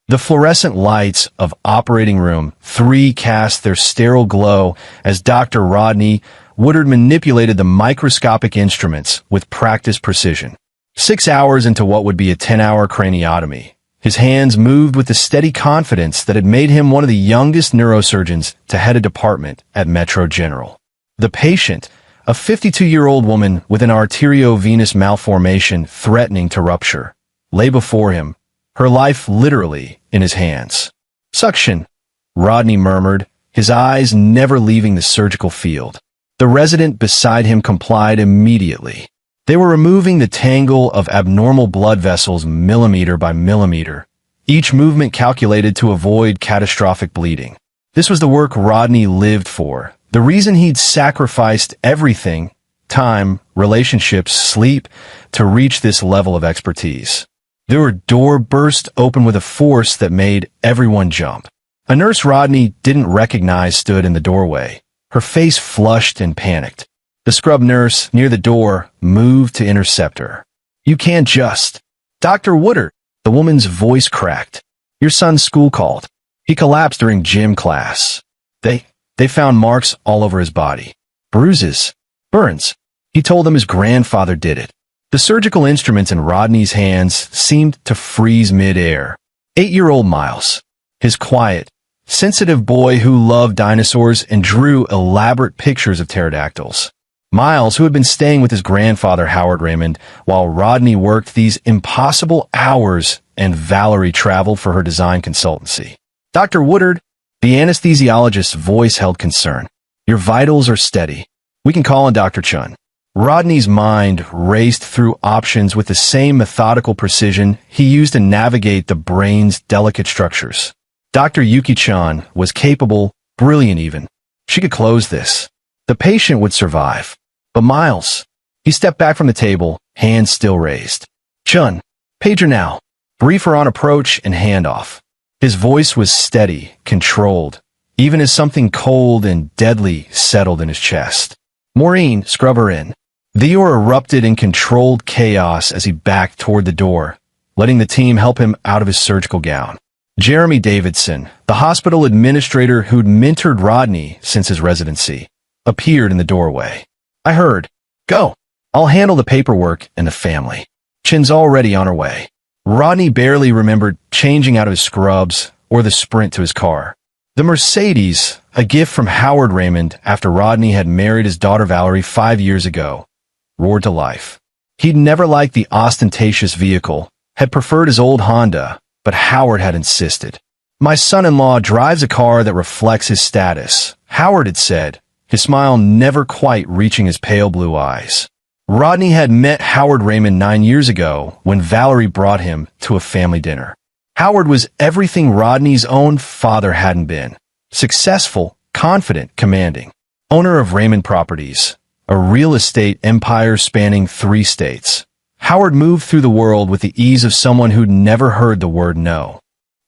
The fluorescent lights of Operating Room 3 cast their sterile glow as Dr. Rodney Woodard manipulated the microscopic instruments with practiced precision. 6 hours into what would be a 10-hour craniotomy, his hands moved with the steady confidence that had made him one of the youngest neurosurgeons to head a department at Metro General. The patient, a 52-year-old woman with an arteriovenous malformation threatening to rupture, lay before him, her life literally in his hands. "Suction," Rodney murmured, his eyes never leaving the surgical field. The resident beside him complied immediately. They were removing the tangle of abnormal blood vessels millimeter by millimeter, each movement calculated to avoid catastrophic bleeding. This was the work Rodney lived for, the reason he'd sacrificed everything, time, relationships, sleep, to reach this level of expertise. The door burst open with a force that made everyone jump. A nurse Rodney didn't recognize stood in the doorway, her face flushed and panicked. The scrub nurse near the door moved to intercept her. "You can't just—" "Dr. Woodard," the woman's voice cracked. "Your son's school called. He collapsed during gym class. They found marks all over his body. Bruises. Burns. He told them his grandfather did it." The surgical instruments in Rodney's hands seemed to freeze mid-air. 8-year-old Miles, his quiet, sensitive boy who loved dinosaurs and drew elaborate pictures of pterodactyls. Miles, who had been staying with his grandfather Howard Raymond while Rodney worked these impossible hours and Valerie traveled for her design consultancy. "Dr. Woodard," the anesthesiologist's voice held concern. "Your vitals are steady. We can call on Dr. Chun." Rodney's mind raced through options with the same methodical precision he used to navigate the brain's delicate structures. Dr. Yuki Chun was capable, brilliant even. She could close this. The patient would survive. But Miles, he stepped back from the table, hands still raised. "Chun, pager now. Brief her on approach and handoff." His voice was steady, controlled, even as something cold and deadly settled in his chest. "Maureen, scrub her in." Theor erupted in controlled chaos as he backed toward the door, letting the team help him out of his surgical gown. Jeremy Davidson, the hospital administrator who'd mentored Rodney since his residency, appeared in the doorway. "I heard. Go. I'll handle the paperwork and the family. Chin's already on her way." Rodney barely remembered changing out of his scrubs or the sprint to his car. The Mercedes, a gift from Howard Raymond after Rodney had married his daughter Valerie 5 years ago, roared to life. He'd never liked the ostentatious vehicle, had preferred his old Honda, but Howard had insisted. "My son-in-law drives a car that reflects his status," Howard had said, his smile never quite reaching his pale blue eyes. Rodney had met Howard Raymond 9 years ago when Valerie brought him to a family dinner. Howard was everything Rodney's own father hadn't been. Successful, confident, commanding. Owner of Raymond Properties, a real estate empire spanning 3 states. Howard moved through the world with the ease of someone who'd never heard the word no.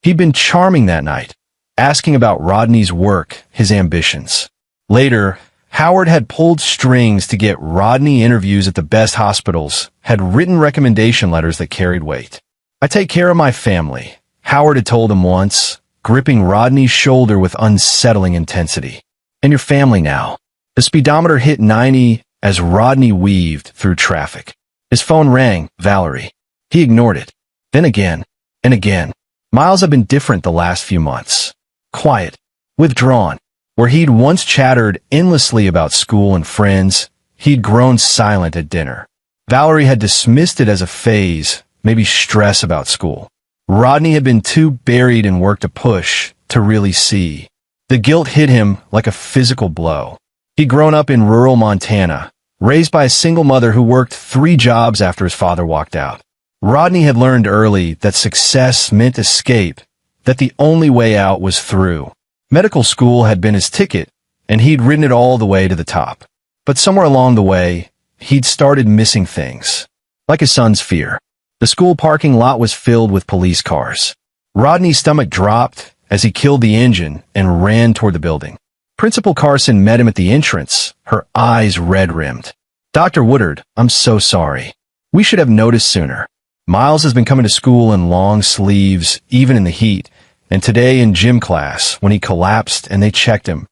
He'd been charming that night, asking about Rodney's work, his ambitions. Later, Howard had pulled strings to get Rodney interviews at the best hospitals, had written recommendation letters that carried weight. "I take care of my family," Howard had told him once, gripping Rodney's shoulder with unsettling intensity. "And your family now." The speedometer hit 90 as Rodney weaved through traffic. His phone rang, Valerie. He ignored it. Then again, and again. Miles had been different the last few months. Quiet, withdrawn. Where he'd once chattered endlessly about school and friends, he'd grown silent at dinner. Valerie had dismissed it as a phase, maybe stress about school. Rodney had been too buried in work to push, to really see. The guilt hit him like a physical blow. He'd grown up in rural Montana, raised by a single mother who worked 3 jobs after his father walked out. Rodney had learned early that success meant escape, that the only way out was through. Medical school had been his ticket, and he'd ridden it all the way to the top. But somewhere along the way, he'd started missing things. Like his son's fear. The school parking lot was filled with police cars. Rodney's stomach dropped as he killed the engine and ran toward the building. Principal Carson met him at the entrance, her eyes red-rimmed. "Dr. Woodard, I'm so sorry. We should have noticed sooner." Miles has been coming to school in long sleeves, even in the heat, and today in gym class, when he collapsed and they checked him,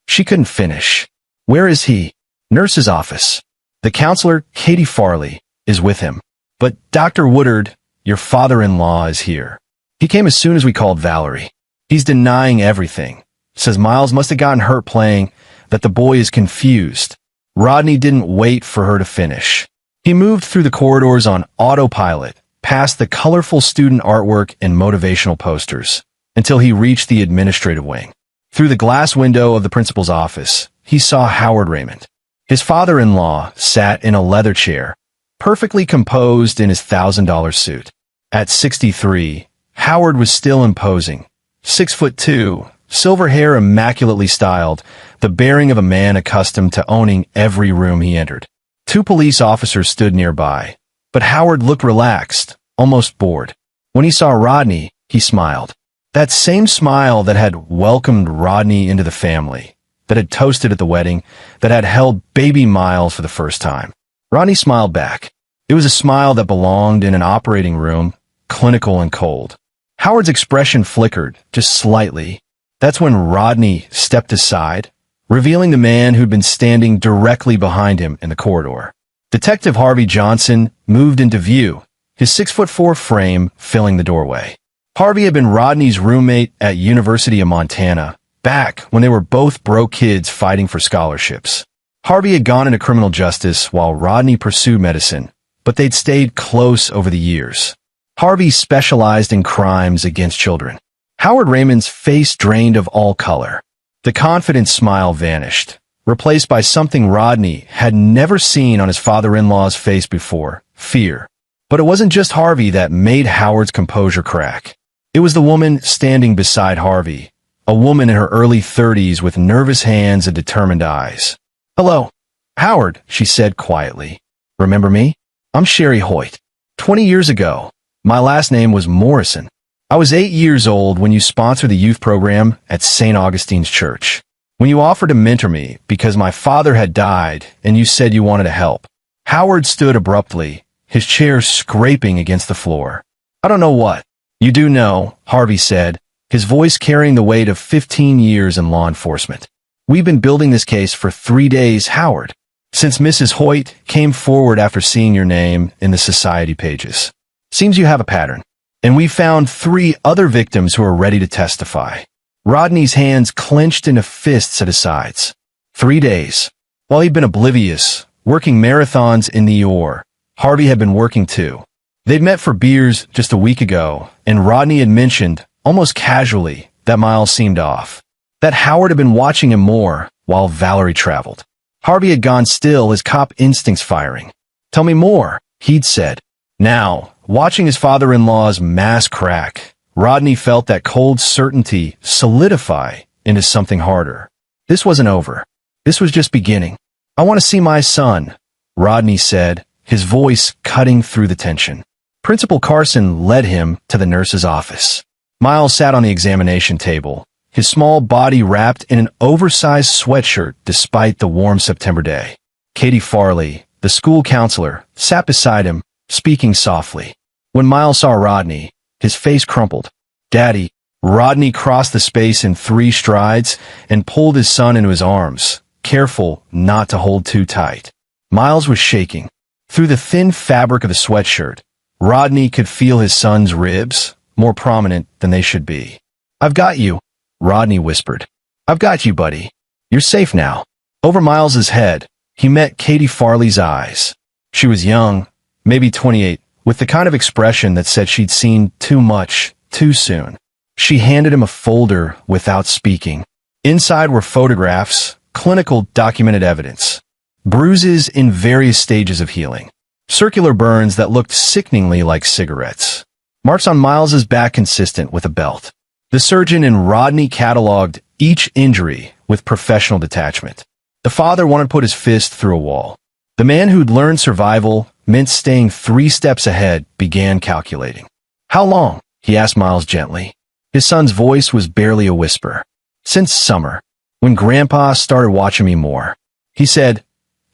she couldn't finish. Where is he? Nurse's office. The counselor, Katie Farley, is with him. But Dr. Woodard, your father-in-law, is here. He came as soon as we called Valerie. He's denying everything. Says Miles must have gotten hurt playing, that the boy is confused. Rodney didn't wait for her to finish. He moved through the corridors on autopilot, past the colorful student artwork and motivational posters, until he reached the administrative wing. Through the glass window of the principal's office, he saw Howard Raymond. His father-in-law sat in a leather chair, perfectly composed in his $1,000 suit. At 63, Howard was still imposing. 6'2", silver hair immaculately styled, the bearing of a man accustomed to owning every room he entered. 2 police officers stood nearby, but Howard looked relaxed, almost bored. When he saw Rodney, he smiled. That same smile that had welcomed Rodney into the family, that had toasted at the wedding, that had held baby Miles for the first time. Rodney smiled back. It was a smile that belonged in an operating room, clinical and cold. Howard's expression flickered, just slightly. That's when Rodney stepped aside, revealing the man who'd been standing directly behind him in the corridor. Detective Harvey Johnson moved into view, his 6'4" frame filling the doorway. Harvey had been Rodney's roommate at University of Montana, back when they were both broke kids fighting for scholarships. Harvey had gone into criminal justice while Rodney pursued medicine, but they'd stayed close over the years. Harvey specialized in crimes against children. Howard Raymond's face drained of all color. The confident smile vanished, replaced by something Rodney had never seen on his father-in-law's face before, fear. But it wasn't just Harvey that made Howard's composure crack. It was the woman standing beside Harvey, a woman in her early 30s with nervous hands and determined eyes. "Hello, Howard," she said quietly. "Remember me? I'm Sherry Hoyt. 20 years ago, my last name was Morrison. I was 8 years old when you sponsored the youth program at St. Augustine's Church. When you offered to mentor me because my father had died and you said you wanted to help." Howard stood abruptly, his chair scraping against the floor. "I don't know what." "You do know," Harvey said, his voice carrying the weight of 15 years in law enforcement. "We've been building this case for 3 days, Howard, since Mrs. Hoyt came forward after seeing your name in the society pages. Seems you have a pattern. And we found 3 other victims who are ready to testify." Rodney's hands clenched into fists at his sides. 3 days. While he'd been oblivious, working marathons in the OR, Harvey had been working too. They'd met for beers just a week ago, and Rodney had mentioned, almost casually, that Miles seemed off. That Howard had been watching him more while Valerie traveled. Harvey had gone still, his cop instincts firing. "Tell me more," he'd said. Now, watching his father-in-law's mask crack, Rodney felt that cold certainty solidify into something harder. This wasn't over. This was just beginning. "I want to see my son," Rodney said, his voice cutting through the tension. Principal Carson led him to the nurse's office. Miles sat on the examination table, his small body wrapped in an oversized sweatshirt despite the warm September day. Katie Farley, the school counselor, sat beside him, speaking softly. When Miles saw Rodney, his face crumpled. "Daddy." Rodney crossed the space in 3 strides and pulled his son into his arms, careful not to hold too tight. Miles was shaking. Through the thin fabric of the sweatshirt, Rodney could feel his son's ribs, more prominent than they should be. "I've got you," Rodney whispered. "I've got you, buddy. You're safe now." Over Miles's head, he met Katie Farley's eyes. She was young, maybe 28, with the kind of expression that said she'd seen too much, too soon. She handed him a folder without speaking. Inside were photographs, clinical documented evidence, bruises in various stages of healing, circular burns that looked sickeningly like cigarettes, marks on Miles's back consistent with a belt. The surgeon in Rodney cataloged each injury with professional detachment. The father wanted to put his fist through a wall. The man who'd learned survival meant staying 3 steps ahead began calculating. "How long?" he asked Miles gently. His son's voice was barely a whisper. "Since summer, when Grandpa started watching me more. He said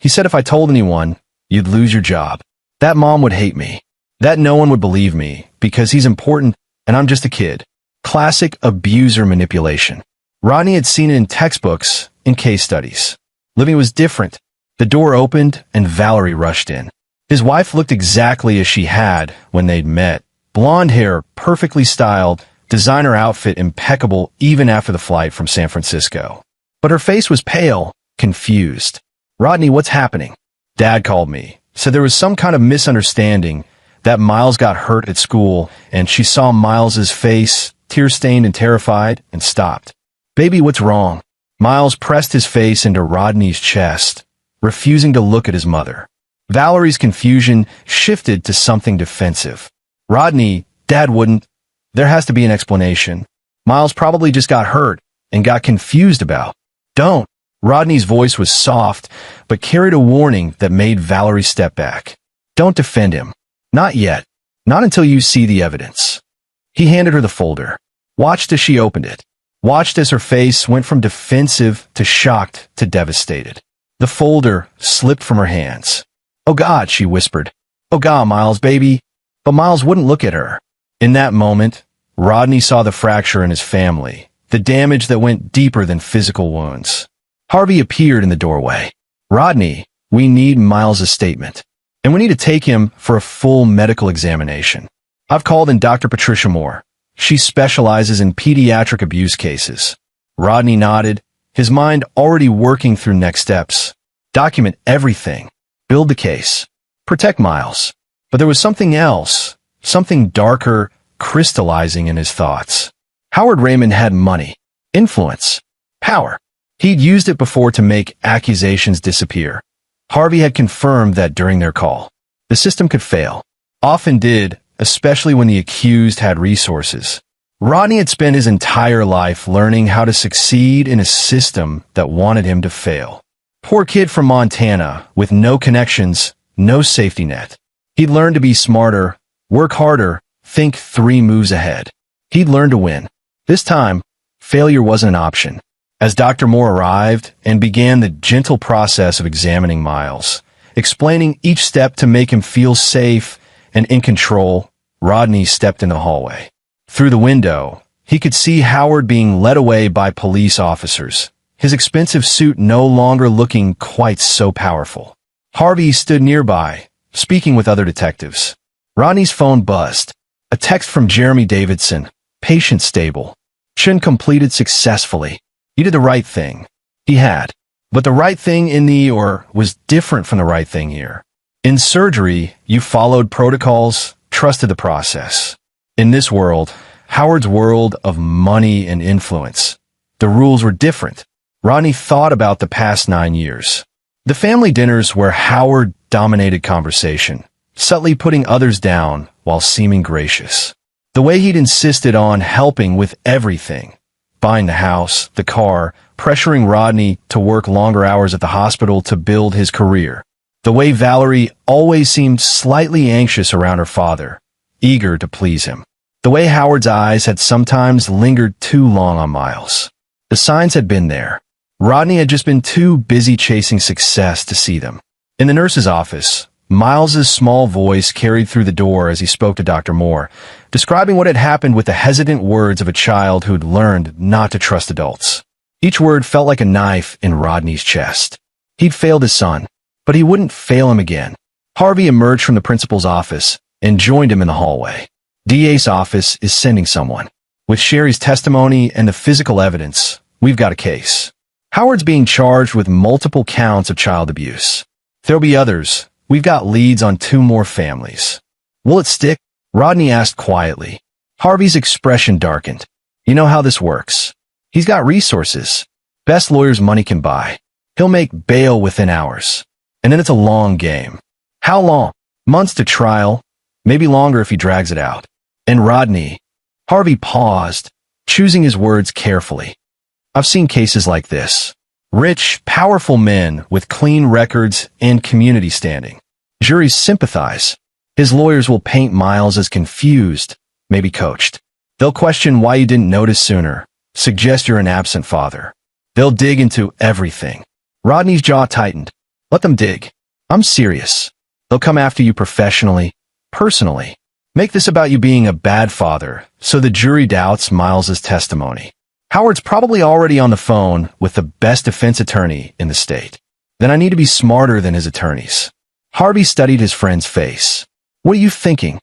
if I told anyone, you'd lose your job. That mom would hate me. That no one would believe me because he's important and I'm just a kid. Classic abuser manipulation. Rodney had seen it in textbooks, in case studies. Living was different. The door opened and Valerie rushed in. His wife looked exactly as she had when they'd met. Blonde hair, perfectly styled, designer outfit impeccable even after the flight from San Francisco. But her face was pale, confused. "Rodney, what's happening?" "Dad called me. Said there was some kind of misunderstanding, that Miles got hurt at school, and she saw Miles's face, tear-stained and terrified, and stopped." "Baby, what's wrong?" Miles pressed his face into Rodney's chest, refusing to look at his mother. Valerie's confusion shifted to something defensive. "Rodney, Dad wouldn't. There has to be an explanation. Miles probably just got hurt and got confused about." "Don't." Rodney's voice was soft, but carried a warning that made Valerie step back. "Don't defend him. Not yet. Not until you see the evidence." He handed her the folder. Watched as she opened it. Watched as her face went from defensive to shocked to devastated. The folder slipped from her hands. "Oh God," she whispered. "Oh God, Miles, baby." But Miles wouldn't look at her. In that moment, Rodney saw the fracture in his family, the damage that went deeper than physical wounds. Harvey appeared in the doorway. "Rodney, we need Miles' statement. And we need to take him for a full medical examination. I've called in Dr. Patricia Moore. She specializes in pediatric abuse cases." Rodney nodded, his mind already working through next steps. Document everything. Build the case. Protect Miles. But there was something else, something darker, crystallizing in his thoughts. Howard Raymond had money, influence, power. He'd used it before to make accusations disappear. Harvey had confirmed that during their call. The system could fail. Often did, especially when the accused had resources. Rodney had spent his entire life learning how to succeed in a system that wanted him to fail. Poor kid from Montana, with no connections, no safety net. He'd learned to be smarter, work harder, think 3 moves ahead. He'd learned to win. This time, failure wasn't an option. As Dr. Moore arrived and began the gentle process of examining Miles, explaining each step to make him feel safe and in control, Rodney stepped in the hallway. Through the window, he could see Howard being led away by police officers, his expensive suit no longer looking quite so powerful. Harvey stood nearby, speaking with other detectives. Rodney's phone buzzed. A text from Jeremy Davidson, patient stable. Mission completed successfully. You did the right thing. He had. But the right thing was different from the right thing here. In surgery, you followed protocols, trusted the process. In this world, Howard's world of money and influence, the rules were different. Rodney thought about the past 9 years. The family dinners where Howard dominated conversation, subtly putting others down while seeming gracious. The way he'd insisted on helping with everything. Buying the house, the car, pressuring Rodney to work longer hours at the hospital to build his career. The way Valerie always seemed slightly anxious around her father, eager to please him. The way Howard's eyes had sometimes lingered too long on Miles. The signs had been there. Rodney had just been too busy chasing success to see them. In the nurse's office, Miles's small voice carried through the door as he spoke to Dr. Moore, describing what had happened with the hesitant words of a child who'd learned not to trust adults. Each word felt like a knife in Rodney's chest. He'd failed his son, but he wouldn't fail him again. Harvey emerged from the principal's office and joined him in the hallway. DA's office is sending someone. With Sherry's testimony and the physical evidence, we've got a case. Howard's being charged with multiple counts of child abuse. There'll be others. We've got leads on 2 more families. Will it stick? Rodney asked quietly. Harvey's expression darkened. You know how this works. He's got resources. Best lawyers money can buy. He'll make bail within hours. And then it's a long game. How long? Months to trial. Maybe longer if he drags it out. And Rodney. Harvey paused, choosing his words carefully. I've seen cases like this. Rich, powerful men with clean records and community standing. Juries sympathize. His lawyers will paint Miles as confused, maybe coached. They'll question why you didn't notice sooner, suggest you're an absent father. They'll dig into everything. Rodney's jaw tightened. Let them dig. I'm serious. They'll come after you professionally, personally. Make this about you being a bad father, so the jury doubts Miles's testimony. Howard's probably already on the phone with the best defense attorney in the state. Then I need to be smarter than his attorneys. Harvey studied his friend's face. What are you thinking?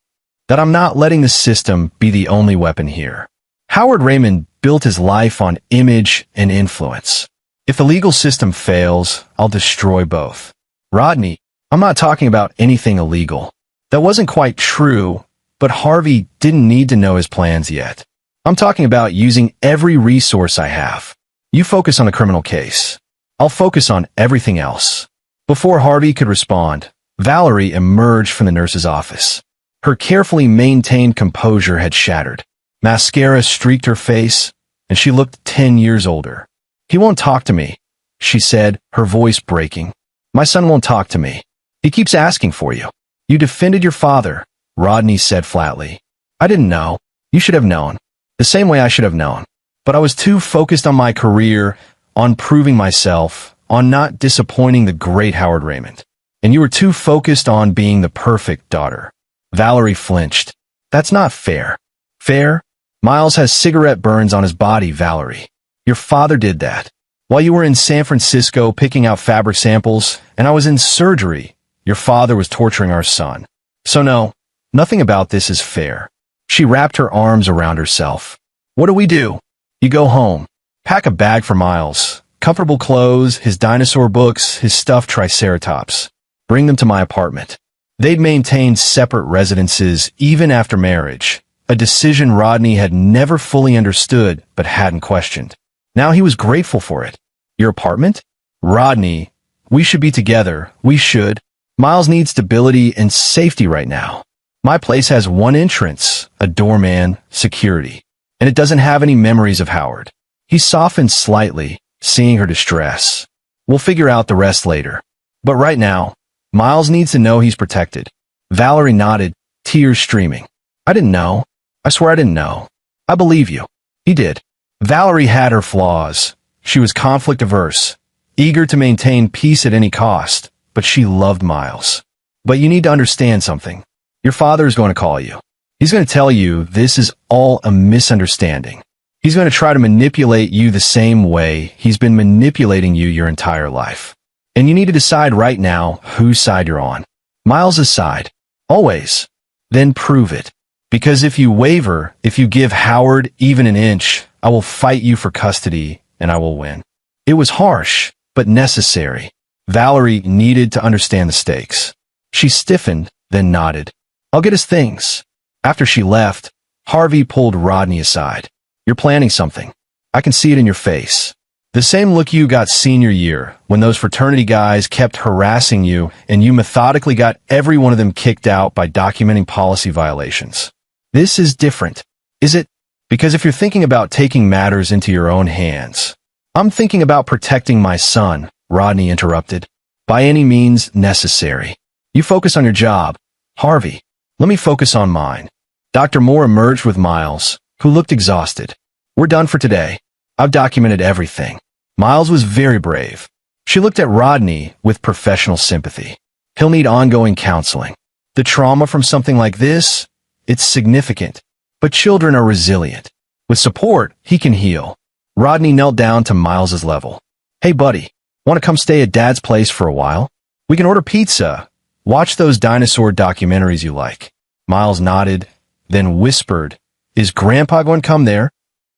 That I'm not letting the system be the only weapon here. Howard Raymond built his life on image and influence. If the legal system fails, I'll destroy both. Rodney, I'm not talking about anything illegal. That wasn't quite true, but Harvey didn't need to know his plans yet. I'm talking about using every resource I have. You focus on the criminal case. I'll focus on everything else. Before Harvey could respond, Valerie emerged from the nurse's office. Her carefully maintained composure had shattered. Mascara streaked her face, and she looked 10 years older. He won't talk to me, she said, her voice breaking. My son won't talk to me. He keeps asking for you. You defended your father, Rodney said flatly. I didn't know. You should have known. The same way I should have known. But I was too focused on my career, on proving myself, on not disappointing the great Howard Raymond. And you were too focused on being the perfect daughter. Valerie flinched. That's not fair. Fair? Miles has cigarette burns on his body, Valerie. Your father did that. While you were in San Francisco picking out fabric samples, and I was in surgery, your father was torturing our son. So no, nothing about this is fair. She wrapped her arms around herself. What do we do? You go home. Pack a bag for Miles. Comfortable clothes, his dinosaur books, his stuffed triceratops. Bring them to my apartment. They'd maintained separate residences even after marriage, a decision Rodney had never fully understood but hadn't questioned. Now he was grateful for it. Your apartment? Rodney, we should be together. We should. Miles needs stability and safety right now. My place has one entrance, a doorman, security, and it doesn't have any memories of Howard. He softened slightly, seeing her distress. We'll figure out the rest later. But right now, Miles needs to know he's protected. Valerie nodded, tears streaming. I didn't know. I swear I didn't know. I believe you. He did. Valerie had her flaws. She was conflict averse, eager to maintain peace at any cost, but she loved Miles. But you need to understand something. Your father is going to call you. He's going to tell you this is all a misunderstanding. He's going to try to manipulate you the same way he's been manipulating you your entire life. And you need to decide right now whose side you're on. Miles's side. Always. Then prove it. Because if you waver, if you give Howard even an inch, I will fight you for custody and I will win. It was harsh, but necessary. Valerie needed to understand the stakes. She stiffened, then nodded. I'll get his things. After she left, Harvey pulled Rodney aside. You're planning something. I can see it in your face. The same look you got senior year, when those fraternity guys kept harassing you and you methodically got every one of them kicked out by documenting policy violations. This is different. Is it? Because if you're thinking about taking matters into your own hands, I'm thinking about protecting my son, Rodney interrupted. By any means necessary. You focus on your job. Harvey, let me focus on mine. Dr. Moore emerged with Miles, who looked exhausted. We're done for today. I've documented everything. Miles was very brave. She looked at Rodney with professional sympathy. He'll need ongoing counseling. The trauma from something like this, it's significant. But children are resilient. With support, he can heal. Rodney knelt down to Miles's level. Hey buddy, want to come stay at Dad's place for a while? We can order pizza. Watch those dinosaur documentaries you like. Miles nodded, then whispered, Is Grandpa going to come there?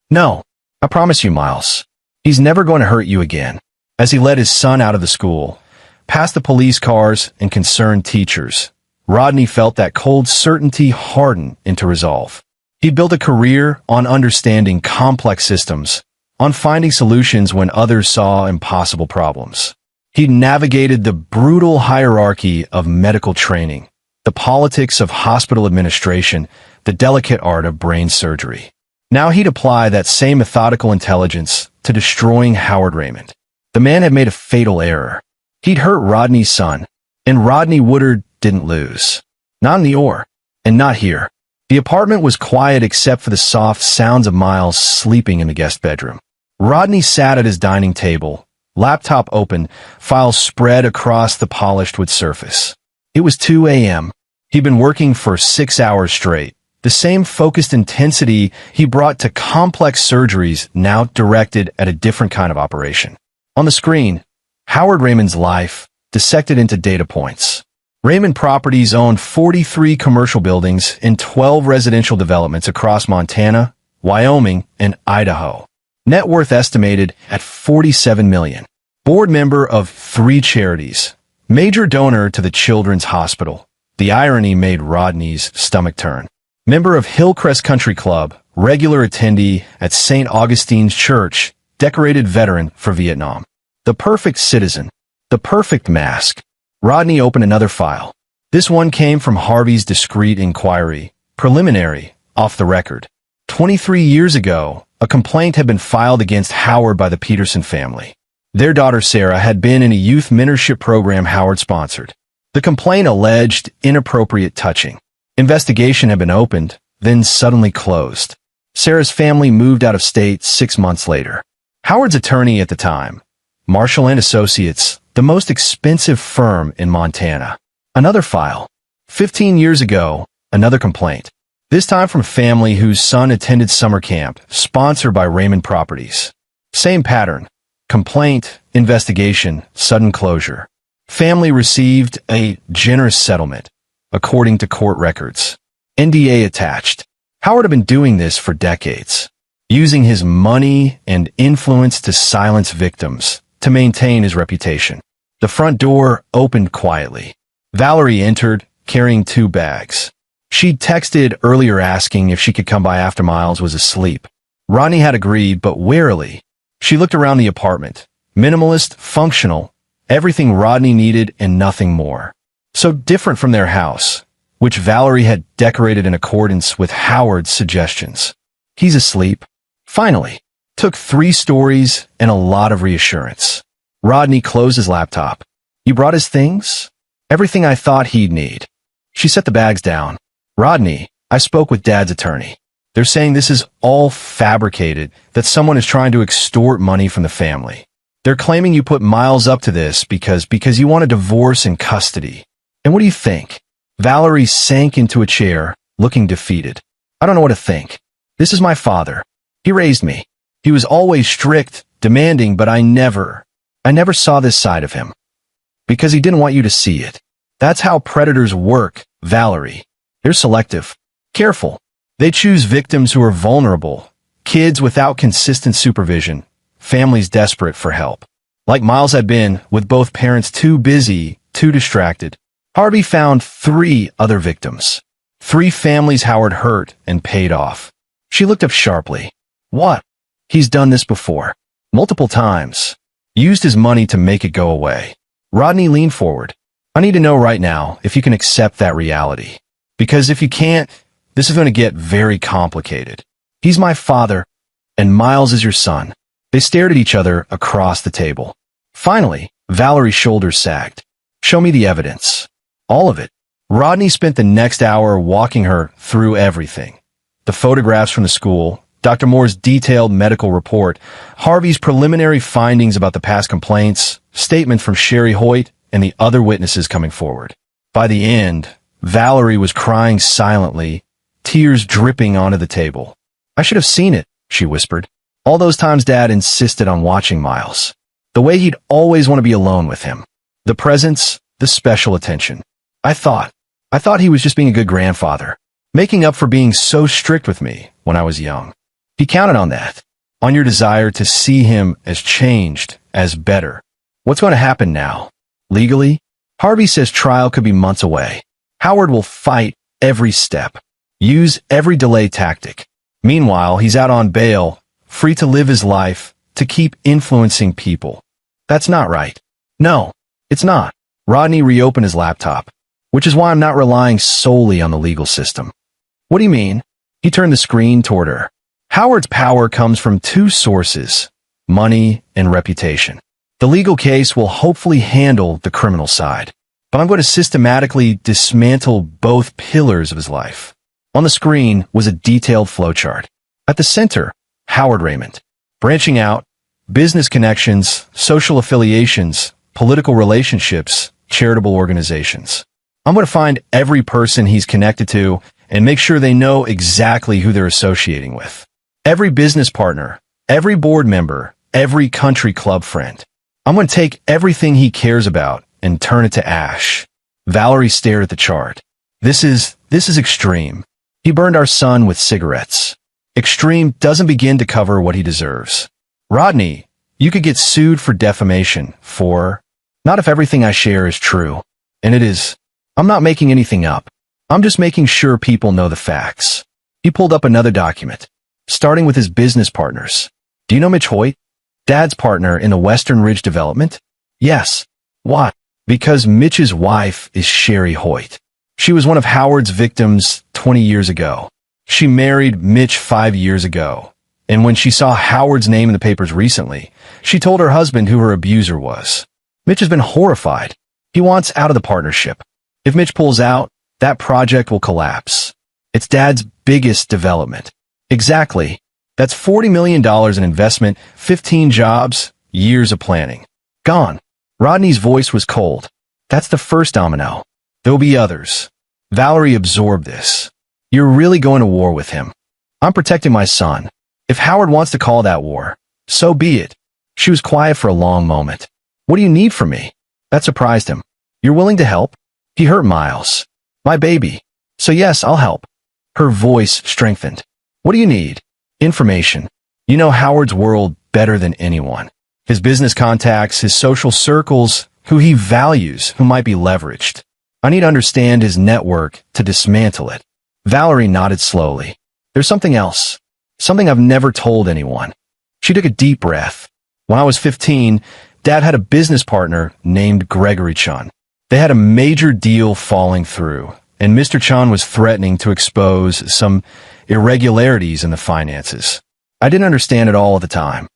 No, I promise you, Miles. He's never going to hurt you again. As he led his son out of the school, past the police cars and concerned teachers, Rodney felt that cold certainty harden into resolve. He built a career on understanding complex systems, on finding solutions when others saw impossible problems. He navigated the brutal hierarchy of medical training, the politics of hospital administration, the delicate art of brain surgery. Now he'd apply that same methodical intelligence to destroying Howard Raymond. The man had made a fatal error. He'd hurt Rodney's son, and Rodney Woodard didn't lose. Not in the OR, and not here. The apartment was quiet except for the soft sounds of Miles sleeping in the guest bedroom. Rodney sat at his dining table, laptop open, files spread across the polished wood surface. It was 2 a.m. He'd been working for 6 hours straight. The same focused intensity he brought to complex surgeries now directed at a different kind of operation. On the screen, Howard Raymond's life, dissected into data points. Raymond Properties owned 43 commercial buildings in 12 residential developments across Montana, Wyoming, and Idaho. Net worth estimated at $47 million. Board member of 3 charities. Major donor to the Children's Hospital. The irony made Rodney's stomach turn. Member of Hillcrest Country Club, regular attendee at St. Augustine's Church, decorated veteran for Vietnam. The perfect citizen. The perfect mask. Rodney opened another file. This one came from Harvey's discreet inquiry, preliminary, off the record. 23 years ago, a complaint had been filed against Howard by the Peterson family. Their daughter Sarah had been in a youth mentorship program Howard sponsored. The complaint alleged inappropriate touching. Investigation had been opened, then suddenly closed. Sarah's family moved out of state 6 months later. Howard's attorney at the time, Marshall & Associates, the most expensive firm in Montana. Another file. 15 years ago, another complaint. This time from a family whose son attended summer camp, sponsored by Raymond Properties. Same pattern. Complaint, investigation, sudden closure. Family received a generous settlement, according to court records. NDA attached. Howard had been doing this for decades, using his money and influence to silence victims, to maintain his reputation. The front door opened quietly. Valerie entered, carrying 2 bags. She'd texted earlier asking if she could come by after Miles was asleep. Rodney had agreed, but warily. She looked around the apartment. Minimalist, functional, everything Rodney needed and nothing more. So different from their house, which Valerie had decorated in accordance with Howard's suggestions. He's asleep. Finally. Took 3 stories and a lot of reassurance. Rodney closed his laptop. You brought his things? Everything I thought he'd need. She set the bags down. Rodney, I spoke with Dad's attorney. They're saying this is all fabricated, that someone is trying to extort money from the family. They're claiming you put Miles up to this because you want a divorce and custody. And what do you think? Valerie sank into a chair, looking defeated. I don't know what to think. This is my father. He raised me. He was always strict, demanding, but I never saw this side of him. Because he didn't want you to see it. That's how predators work, Valerie. They're selective. Careful. They choose victims who are vulnerable, kids without consistent supervision, families desperate for help. Like Miles had been, with both parents too busy, too distracted. Harvey found 3 other victims. 3 families Howard hurt and paid off. She looked up sharply. What? He's done this before. Multiple times. Used his money to make it go away. Rodney leaned forward. I need to know right now if you can accept that reality. Because if you can't, this is going to get very complicated. He's my father, and Miles is your son. They stared at each other across the table. Finally, Valerie's shoulders sagged. Show me the evidence. All of it. Rodney spent the next hour walking her through everything. The photographs from the school, Dr. Moore's detailed medical report, Harvey's preliminary findings about the past complaints, statements from Sherry Hoyt, and the other witnesses coming forward. By the end, Valerie was crying silently, tears dripping onto the table. I should have seen it, she whispered. All those times Dad insisted on watching Miles. The way he'd always want to be alone with him. The presence, the special attention. I thought he was just being a good grandfather, making up for being so strict with me when I was young. He counted on that, on your desire to see him as changed, as better. What's going to happen now? Legally? Harvey says trial could be months away. Howard will fight every step, use every delay tactic. Meanwhile, he's out on bail, free to live his life, to keep influencing people. That's not right. No, it's not. Rodney reopened his laptop, which is why I'm not relying solely on the legal system. What do you mean? He turned the screen toward her. Howard's power comes from 2 sources, money and reputation. The legal case will hopefully handle the criminal side, but I'm going to systematically dismantle both pillars of his life. On the screen was a detailed flowchart. At the center, Howard Raymond. Branching out, business connections, social affiliations, political relationships, charitable organizations. I'm going to find every person he's connected to and make sure they know exactly who they're associating with. Every business partner, every board member, every country club friend. I'm going to take everything he cares about and turn it to ash. Valerie stared at the chart. This is extreme. He burned our son with cigarettes. Extreme doesn't begin to cover what he deserves. Rodney, you could get sued for defamation for, not if everything I share is true. And it is. I'm not making anything up. I'm just making sure people know the facts. He pulled up another document, starting with his business partners. Do you know Mitch Hoyt? Dad's partner in the Western Ridge development? Yes. Why? Because Mitch's wife is Sherry Hoyt. She was one of Howard's victims 20 years ago. She married Mitch 5 years ago. And when she saw Howard's name in the papers recently, she told her husband who her abuser was. Mitch has been horrified. He wants out of the partnership. If Mitch pulls out, that project will collapse. It's Dad's biggest development. Exactly. That's $40 million in investment, 15 jobs, years of planning. Gone. Rodney's voice was cold. That's the first domino. There'll be others. Valerie absorbed this. You're really going to war with him. I'm protecting my son. If Howard wants to call that war, so be it. She was quiet for a long moment. What do you need from me? That surprised him. You're willing to help? He hurt Miles. My baby. So yes, I'll help. Her voice strengthened. What do you need? Information. You know Howard's world better than anyone. His business contacts, his social circles, who he values, who might be leveraged. I need to understand his network to dismantle it. Valerie nodded slowly. There's something else. Something I've never told anyone. She took a deep breath. When I was 15, Dad had a business partner named Gregory Chun. They had a major deal falling through, and Mr. Chun was threatening to expose some irregularities in the finances. I didn't understand it all at the time.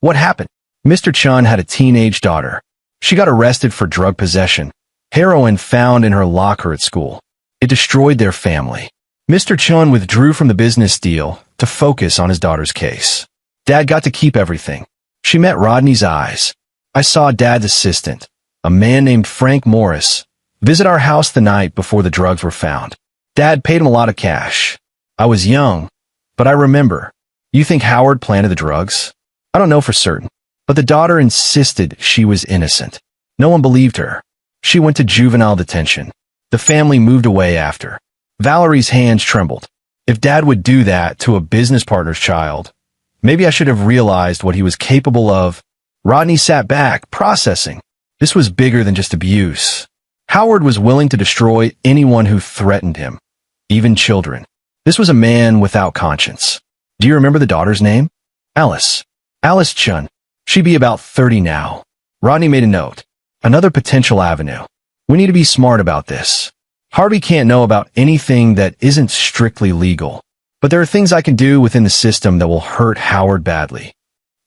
What happened? Mr. Chun had a teenage daughter. She got arrested for drug possession. Heroin found in her locker at school. It destroyed their family. Mr. Chun withdrew from the business deal to focus on his daughter's case. Dad got to keep everything. She met Rodney's eyes. I saw Dad's assistant, a man named Frank Morris, visit our house the night before the drugs were found. Dad paid him a lot of cash. I was young, but I remember. You think Howard planted the drugs? I don't know for certain, but the daughter insisted she was innocent. No one believed her. She went to juvenile detention. The family moved away after. Valerie's hands trembled. If Dad would do that to a business partner's child, maybe I should have realized what he was capable of. Rodney sat back, processing. This was bigger than just abuse. Howard was willing to destroy anyone who threatened him, even children. This was a man without conscience. Do you remember the daughter's name? Alice. Alice Chun. She'd be about 30 now. Rodney made a note. Another potential avenue. We need to be smart about this. Harvey can't know about anything that isn't strictly legal. But there are things I can do within the system that will hurt Howard badly.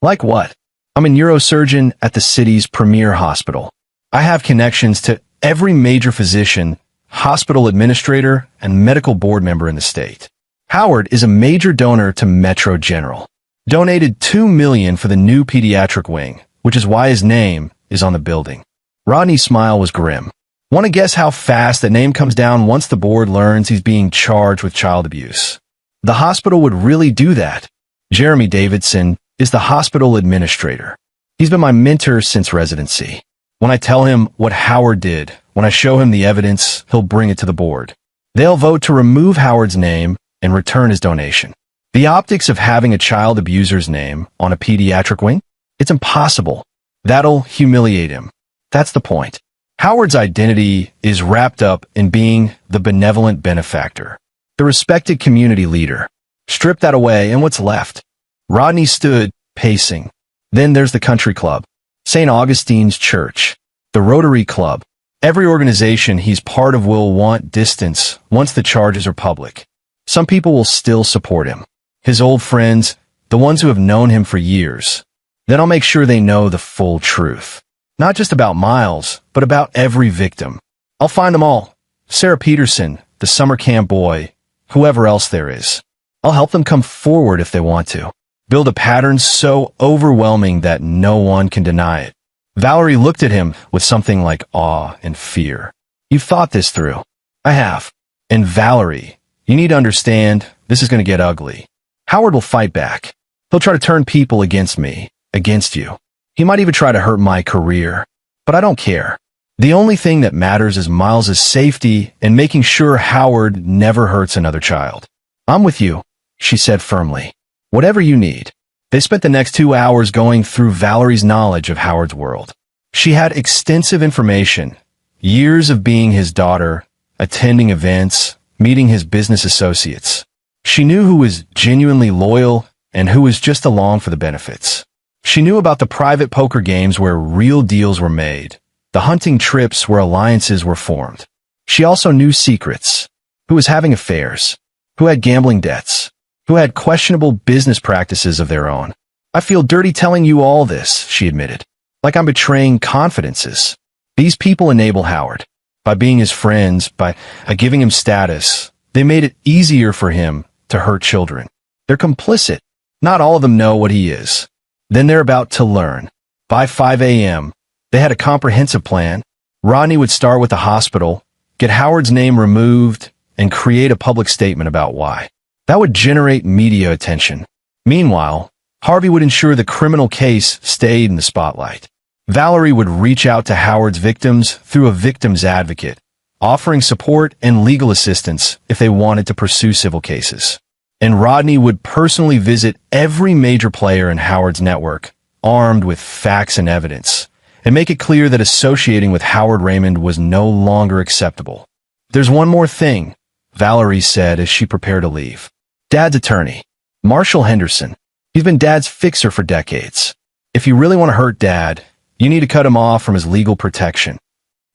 Like what? I'm a neurosurgeon at the city's premier hospital. I have connections to every major physician, hospital administrator, and medical board member in the state. Howard is a major donor to Metro General. Donated $2 million for the new pediatric wing, which is why his name is on the building. Rodney's smile was grim. Want to guess how fast that name comes down once the board learns he's being charged with child abuse? The hospital would really do that. Jeremy Davidson is the hospital administrator. He's been my mentor since residency. When I tell him what Howard did, when I show him the evidence, he'll bring it to the board. They'll vote to remove Howard's name and return his donation. The optics of having a child abuser's name on a pediatric wing? It's impossible. That'll humiliate him. That's the point. Howard's identity is wrapped up in being the benevolent benefactor, the respected community leader. Strip that away and what's left? Rodney stood, pacing. Then there's the country club, St. Augustine's Church, the Rotary Club. Every organization he's part of will want distance once the charges are public. Some people will still support him. His old friends, the ones who have known him for years. Then I'll make sure they know the full truth. Not just about Miles, but about every victim. I'll find them all. Sarah Peterson, the summer camp boy, whoever else there is. I'll help them come forward if they want to. Build a pattern so overwhelming that no one can deny it. Valerie looked at him with something like awe and fear. You've thought this through. I have. And Valerie, you need to understand, this is going to get ugly. Howard will fight back. He'll try to turn people against me, against you. He might even try to hurt my career. But I don't care. The only thing that matters is Miles' safety and making sure Howard never hurts another child. I'm with you, she said firmly. Whatever you need. They spent the next 2 hours going through Valerie's knowledge of Howard's world. She had extensive information, years of being his daughter, attending events, meeting his business associates. She knew who was genuinely loyal and who was just along for the benefits. She knew about the private poker games where real deals were made, the hunting trips where alliances were formed. She also knew secrets, who was having affairs, who had gambling debts, who had questionable business practices of their own. I feel dirty telling you all this, she admitted, like I'm betraying confidences. These people enable Howard. By being his friends, by giving him status, they made it easier for him to hurt children. They're complicit. Not all of them know what he is. Then they're about to learn. By 5 a.m., they had a comprehensive plan. Rodney would start with the hospital, get Howard's name removed, and create a public statement about why. That would generate media attention. Meanwhile, Harvey would ensure the criminal case stayed in the spotlight. Valerie would reach out to Howard's victims through a victim's advocate, offering support and legal assistance if they wanted to pursue civil cases. And Rodney would personally visit every major player in Howard's network, armed with facts and evidence, and make it clear that associating with Howard Raymond was no longer acceptable. There's one more thing, Valerie said as she prepared to leave. Dad's attorney, Marshall Henderson. He's been Dad's fixer for decades. If you really want to hurt Dad, you need to cut him off from his legal protection.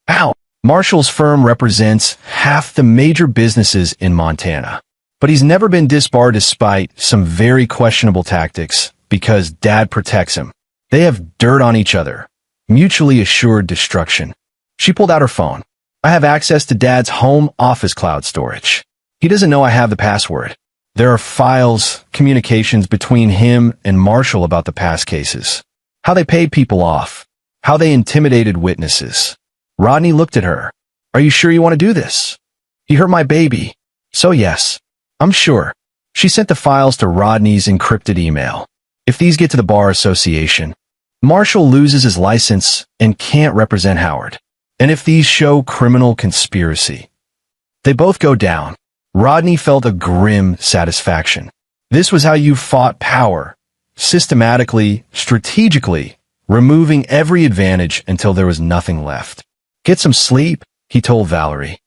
Ow! Marshall's firm represents half the major businesses in Montana. But he's never been disbarred despite some very questionable tactics because Dad protects him. They have dirt on each other. Mutually assured destruction. She pulled out her phone. I have access to Dad's home office cloud storage. He doesn't know I have the password. There are files, communications between him and Marshall about the past cases. How they paid people off. How they intimidated witnesses. Rodney looked at her. Are you sure you want to do this? He hurt my baby. So yes, I'm sure. She sent the files to Rodney's encrypted email. If these get to the Bar Association, Marshall loses his license and can't represent Howard. And if these show criminal conspiracy, they both go down. Rodney felt a grim satisfaction. This was how you fought power. Systematically, strategically, removing every advantage until there was nothing left. Get some sleep, he told Valerie.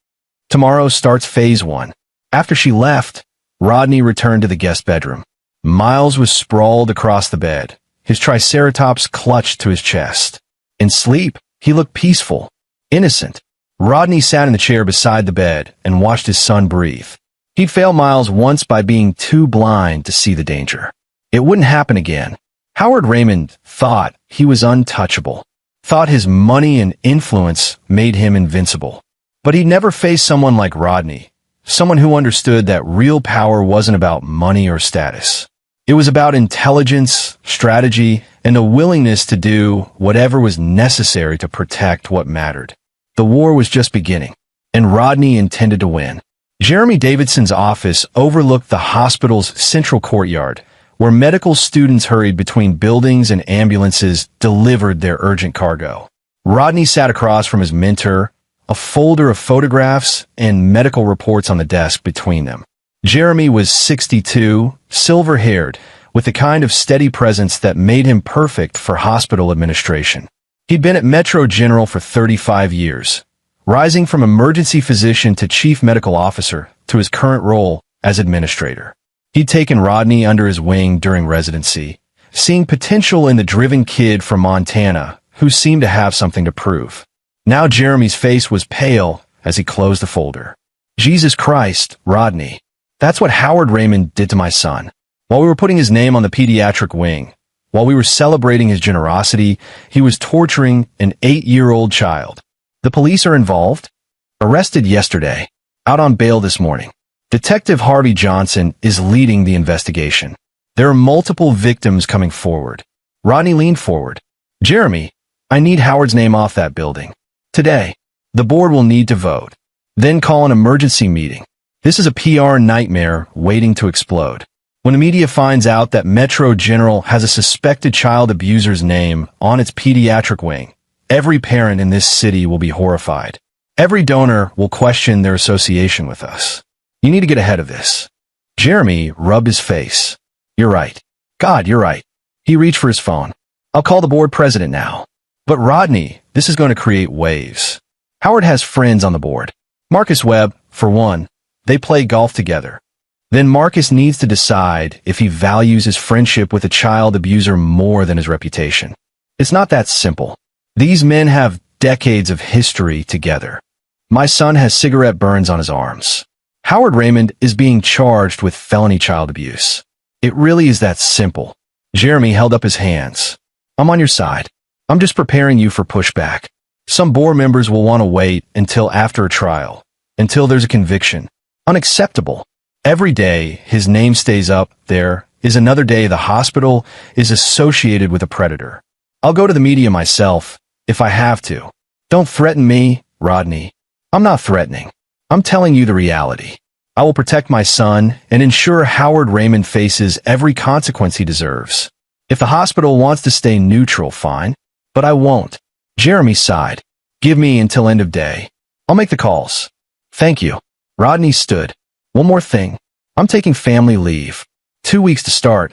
Tomorrow starts phase 1. After she left, Rodney returned to the guest bedroom. Miles was sprawled across the bed, his triceratops clutched to his chest. In sleep, he looked peaceful, innocent. Rodney sat in the chair beside the bed and watched his son breathe. He'd failed Miles once by being too blind to see the danger. It wouldn't happen again. Howard Raymond thought he was untouchable, thought his money and influence made him invincible. But he'd never faced someone like Rodney, someone who understood that real power wasn't about money or status. It was about intelligence, strategy, and a willingness to do whatever was necessary to protect what mattered. The war was just beginning, and Rodney intended to win. Jeremy Davidson's office overlooked the hospital's central courtyard, where medical students hurried between buildings and ambulances delivered their urgent cargo. Rodney sat across from his mentor, a folder of photographs and medical reports on the desk between them. Jeremy was 62, silver-haired, with the kind of steady presence that made him perfect for hospital administration. He'd been at Metro General for 35 years, rising from emergency physician to chief medical officer to his current role as administrator. He'd taken Rodney under his wing during residency, seeing potential in the driven kid from Montana who seemed to have something to prove. Now Jeremy's face was pale as he closed the folder. Jesus Christ, Rodney. That's what Howard Raymond did to my son. While we were putting his name on the pediatric wing, while we were celebrating his generosity, he was torturing an 8-year-old child. The police are involved. Arrested yesterday. Out on bail this morning. Detective Harvey Johnson is leading the investigation. There are multiple victims coming forward. Rodney leaned forward. Jeremy, I need Howard's name off that building. Today. The board will need to vote. Then call an emergency meeting. This is a PR nightmare waiting to explode. When the media finds out that Metro General has a suspected child abuser's name on its pediatric wing, every parent in this city will be horrified. Every donor will question their association with us. You need to get ahead of this. Jeremy rubbed his face. You're right. God, you're right. He reached for his phone. I'll call the board president now. But Rodney, this is going to create waves. Howard has friends on the board. Marcus Webb, for one. They play golf together. Then Marcus needs to decide if he values his friendship with a child abuser more than his reputation. It's not that simple. These men have decades of history together. My son has cigarette burns on his arms. Howard Raymond is being charged with felony child abuse. It really is that simple. Jeremy held up his hands. I'm on your side. I'm just preparing you for pushback. Some board members will want to wait until after a trial, until there's a conviction. Unacceptable. Every day his name stays up there is another day the hospital is associated with a predator. I'll go to the media myself if I have to. Don't threaten me, Rodney. I'm not threatening. I'm telling you the reality. I will protect my son and ensure Howard Raymond faces every consequence he deserves. If the hospital wants to stay neutral, fine. But I won't. Jeremy sighed. Give me until end of day. I'll make the calls. Thank you. Rodney stood. One more thing. I'm taking family leave. 2 weeks to start.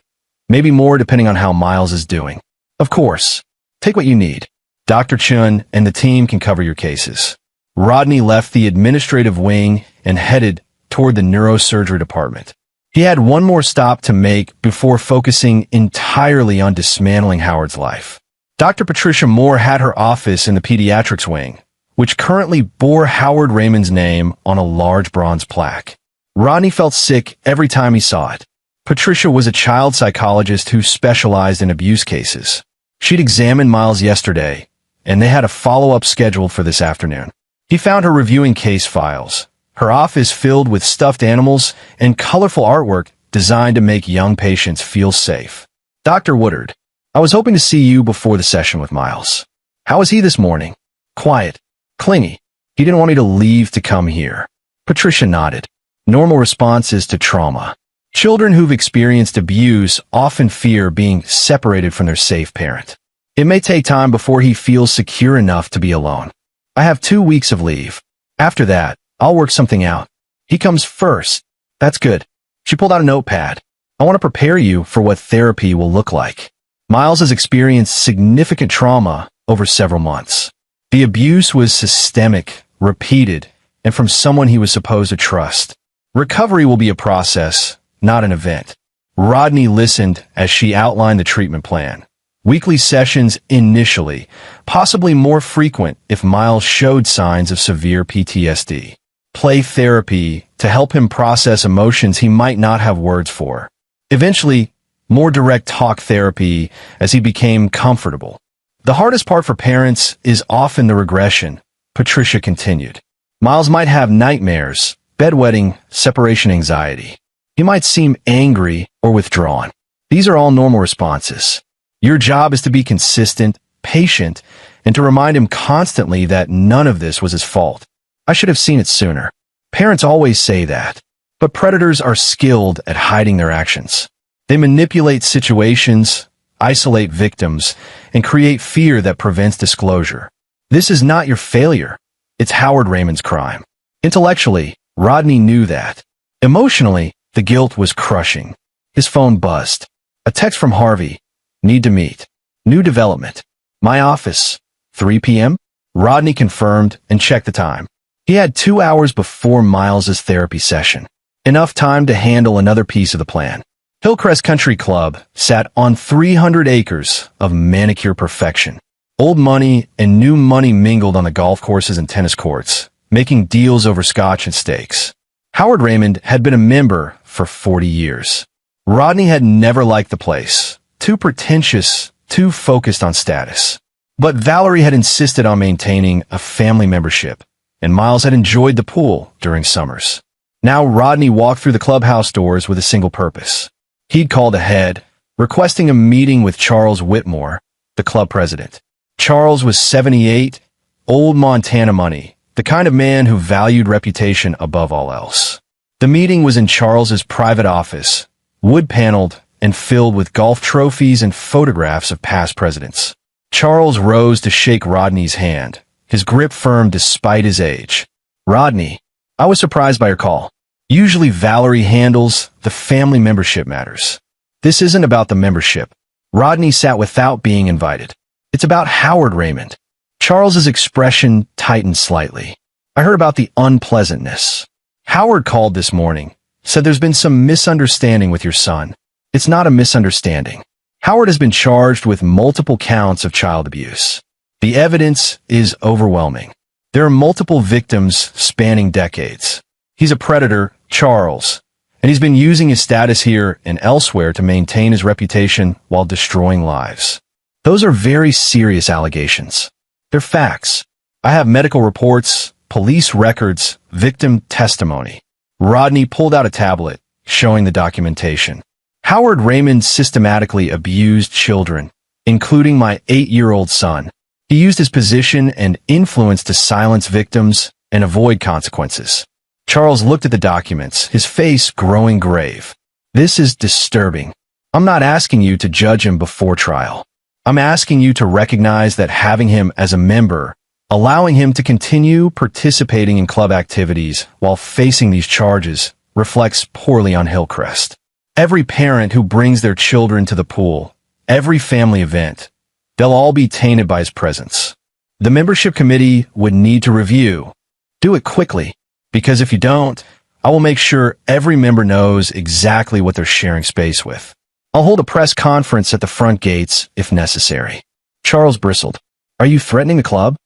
Maybe more depending on how Miles is doing. Of course. Take what you need. Dr. Chun and the team can cover your cases. Rodney left the administrative wing and headed toward the neurosurgery department. He had one more stop to make before focusing entirely on dismantling Howard's life. Dr. Patricia Moore had her office in the pediatrics wing, which currently bore Howard Raymond's name on a large bronze plaque. Rodney felt sick every time he saw it. Patricia was a child psychologist who specialized in abuse cases. She'd examined Miles yesterday, and they had a follow-up scheduled for this afternoon. He found her reviewing case files, her office filled with stuffed animals and colorful artwork designed to make young patients feel safe. Dr. Woodard, I was hoping to see you before the session with Miles. How is he this morning? Quiet. Clingy. He didn't want me to leave to come here. Patricia nodded. Normal responses to trauma. Children who've experienced abuse often fear being separated from their safe parent. It may take time before he feels secure enough to be alone. I have 2 weeks of leave. After that, I'll work something out. He comes first. That's good. She pulled out a notepad. I want to prepare you for what therapy will look like. Miles has experienced significant trauma over several months. The abuse was systemic, repeated, and from someone he was supposed to trust. Recovery will be a process, not an event. Rodney listened as she outlined the treatment plan. Weekly sessions initially, possibly more frequent if Miles showed signs of severe PTSD. Play therapy to help him process emotions he might not have words for. Eventually, more direct talk therapy as he became comfortable. The hardest part for parents is often the regression, Patricia continued. Miles might have nightmares, bedwetting, separation anxiety. He might seem angry or withdrawn. These are all normal responses. Your job is to be consistent, patient, and to remind him constantly that none of this was his fault. I should have seen it sooner. Parents always say that, but predators are skilled at hiding their actions. They manipulate situations, isolate victims, and create fear that prevents disclosure. This is not your failure. It's Howard Raymond's crime. Intellectually, Rodney knew that. Emotionally, the guilt was crushing. His phone buzzed. A text from Harvey. Need to meet. New development. My office. 3 p.m.? Rodney confirmed and checked the time. He had 2 hours before Miles's therapy session. Enough time to handle another piece of the plan. Hillcrest Country Club sat on 300 acres of manicure perfection. Old money and new money mingled on the golf courses and tennis courts, making deals over scotch and steaks. Howard Raymond had been a member for 40 years. Rodney had never liked the place. Too pretentious, too focused on status. But Valerie had insisted on maintaining a family membership, and Miles had enjoyed the pool during summers. Now Rodney walked through the clubhouse doors with a single purpose. He'd called ahead, requesting a meeting with Charles Whitmore, the club president. Charles was 78, old Montana money, the kind of man who valued reputation above all else. The meeting was in Charles's private office, wood-paneled and filled with golf trophies and photographs of past presidents. Charles rose to shake Rodney's hand, his grip firm despite his age. "Rodney, I was surprised by your call. Usually Valerie handles the family membership matters. This isn't about the membership." Rodney sat without being invited. "It's about Howard Raymond." Charles's expression tightened slightly. "I heard about the unpleasantness. Howard called this morning, said there's been some misunderstanding with your son." "It's not a misunderstanding. Howard has been charged with multiple counts of child abuse. The evidence is overwhelming. There are multiple victims spanning decades. He's a predator, Charles, and he's been using his status here and elsewhere to maintain his reputation while destroying lives. Those are very serious allegations. They're facts. I have medical reports, police records, victim testimony." Rodney pulled out a tablet, showing the documentation. "Howard Raymond systematically abused children, including my 8-year-old son. He used his position and influence to silence victims and avoid consequences." Charles looked at the documents, his face growing grave. "This is disturbing. I'm not asking you to judge him before trial. I'm asking you to recognize that having him as a member, allowing him to continue participating in club activities while facing these charges, reflects poorly on Hillcrest. Every parent who brings their children to the pool, every family event, they'll all be tainted by his presence. The membership committee would need to review. Do it quickly, because if you don't, I will make sure every member knows exactly what they're sharing space with. I'll hold a press conference at the front gates if necessary." Charles bristled. "Are you threatening the club?"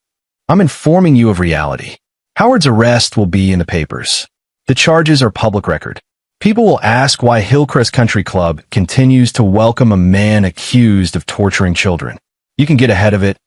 "I'm informing you of reality. Howard's arrest will be in the papers. The charges are public record. People will ask why Hillcrest Country Club continues to welcome a man accused of torturing children. You can get ahead of it,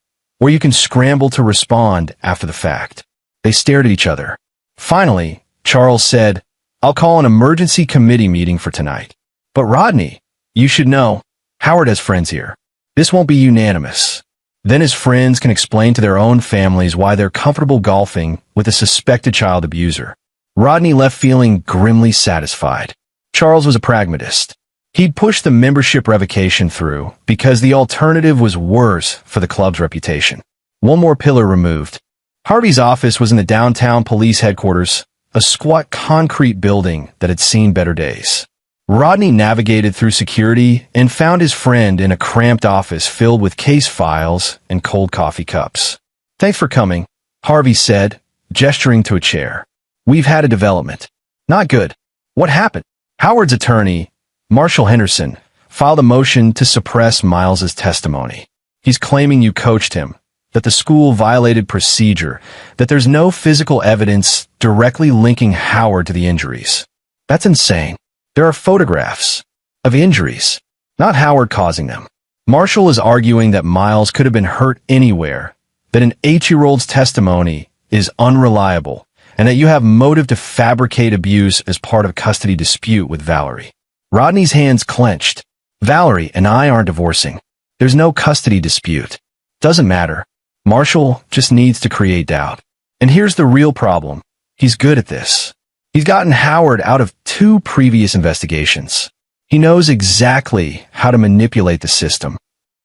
or you can scramble to respond after the fact." They stared at each other. Finally, Charles said, "I'll call an emergency committee meeting for tonight. But Rodney, you should know, Howard has friends here. This won't be unanimous. Then his friends can explain to their own families why they're comfortable golfing with a suspected child abuser." Rodney left feeling grimly satisfied. Charles was a pragmatist. He'd pushed the membership revocation through because the alternative was worse for the club's reputation. One more pillar removed. Harvey's office was in the downtown police headquarters, a squat concrete building that had seen better days. Rodney navigated through security and found his friend in a cramped office filled with case files and cold coffee cups. "Thanks for coming," Harvey said, gesturing to a chair. "We've had a development." "Not good. What happened?" Howard's attorney, Marshall Henderson, filed a motion to suppress Miles's testimony. "He's claiming you coached him, that the school violated procedure, that there's no physical evidence directly linking Howard to the injuries." "That's insane. There are photographs of injuries, not Howard causing them." Marshall is arguing that Miles could have been hurt anywhere, that an 8-year-old's testimony is unreliable, and that you have motive to fabricate abuse as part of a custody dispute with Valerie. Rodney's hands clenched. "Valerie and I aren't divorcing. There's no custody dispute. Doesn't matter. Marshall just needs to create doubt. And here's the real problem. He's good at this. He's gotten Howard out of 2 previous investigations. He knows exactly how to manipulate the system."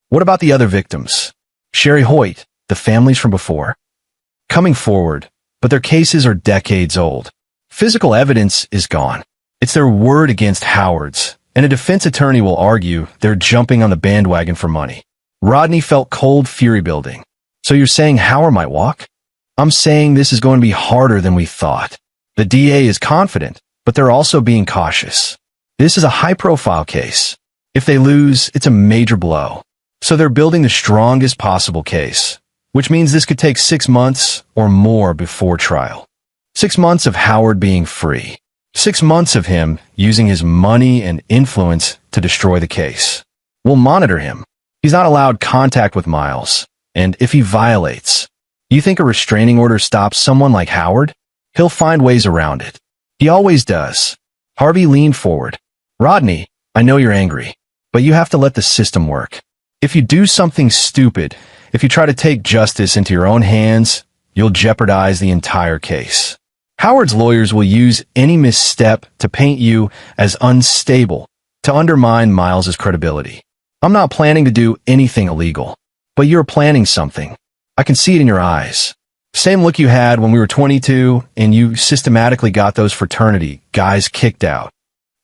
"What about the other victims? Sherry Hoyt, the families from before?" "Coming forward, but their cases are decades old. Physical evidence is gone. It's their word against Howard's, and a defense attorney will argue they're jumping on the bandwagon for money." Rodney felt cold fury building. "So you're saying Howard might walk?" "I'm saying this is going to be harder than we thought. The DA is confident, but they're also being cautious. This is a high-profile case. If they lose, it's a major blow. So they're building the strongest possible case, which means this could take 6 months or more before trial. 6 months of Howard being free. 6 months of him using his money and influence to destroy the case. We'll monitor him. He's not allowed contact with Miles, and if he violates, you think a restraining order stops someone like Howard? He'll find ways around it. He always does." Harvey leaned forward. "Rodney, I know you're angry, but you have to let the system work. If you do something stupid, if you try to take justice into your own hands, you'll jeopardize the entire case. Howard's lawyers will use any misstep to paint you as unstable, to undermine Miles's credibility. I'm not planning to do anything illegal, but you're planning something. I can see it in your eyes. Same look you had when we were 22 and you systematically got those fraternity guys kicked out.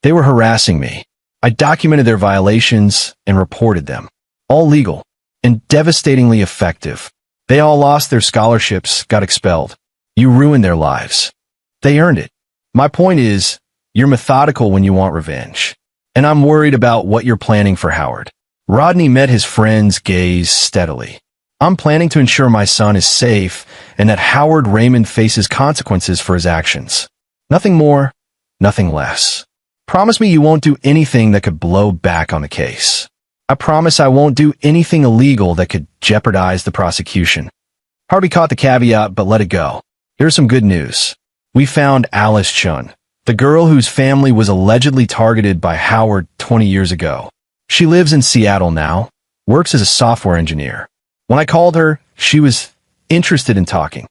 They were harassing me. I documented their violations and reported them. All legal and devastatingly effective. They all lost their scholarships, got expelled. You ruined their lives. They earned it. My point is, you're methodical when you want revenge. And I'm worried about what you're planning for Howard. Rodney met his friend's gaze steadily. I'm planning to ensure my son is safe and that Howard Raymond faces consequences for his actions. Nothing more, nothing less. Promise me you won't do anything that could blow back on the case. I promise I won't do anything illegal that could jeopardize the prosecution. Harvey caught the caveat but let it go. Here's some good news. We found Alice Chun, the girl whose family was allegedly targeted by Howard 20 years ago. She lives in Seattle now, works as a software engineer. When I called her, she was interested in talking.